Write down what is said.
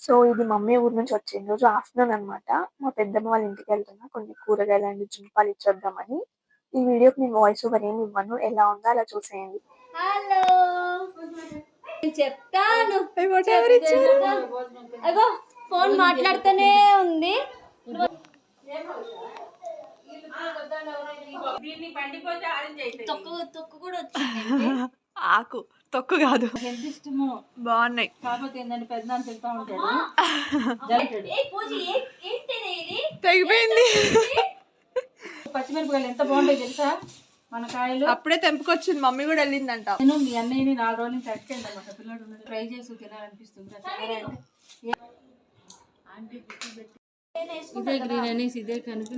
So ఇది mummy ఊరు నుంచి వచ్చింది. రోజు ఆఫ్టర్నూన్ అనమాట. మా పెద్దమ్మ వాళ్ళ ఇంటికి వెళ్తున్నా. కొన్ని కూరగాయలు అండ్ జుంపాలు ఇచ్చొద్దామని. ఈ వీడియోకి నేను వాయిస్ ఓవర్ ఏమి ఇవ్వను. ఎలా ఉందో అలా చూసేయండి. హలో చెప్తాను. అగో ఫోన్ మాట్లాడుతూనే ఉంది. తొక్కు కూడా వచ్చింది. ఆకు తొక్కు కాదు, ఎంత ఇష్టమో. బాగున్నాయి. కాకపోతే ఏంటంటే పెద్ద తింటా ఉంటాడు. తెగిపోయింది. పచ్చిమిరపకాయలు ఎంత బాగుంటాయి తెలుసా? మన కాయలు అప్పుడే తెంపుకొచ్చింది. మమ్మీ కూడా వెళ్ళిందంట. నేను మీ అన్నయ్యని 4 రోజుల నుంచి అడిగాను అనమాట. పిల్లడు ట్రై చేసి తినాలనిపిస్తుంది. ఇదే గ్రీన్ అనేసి ఇదే కనుక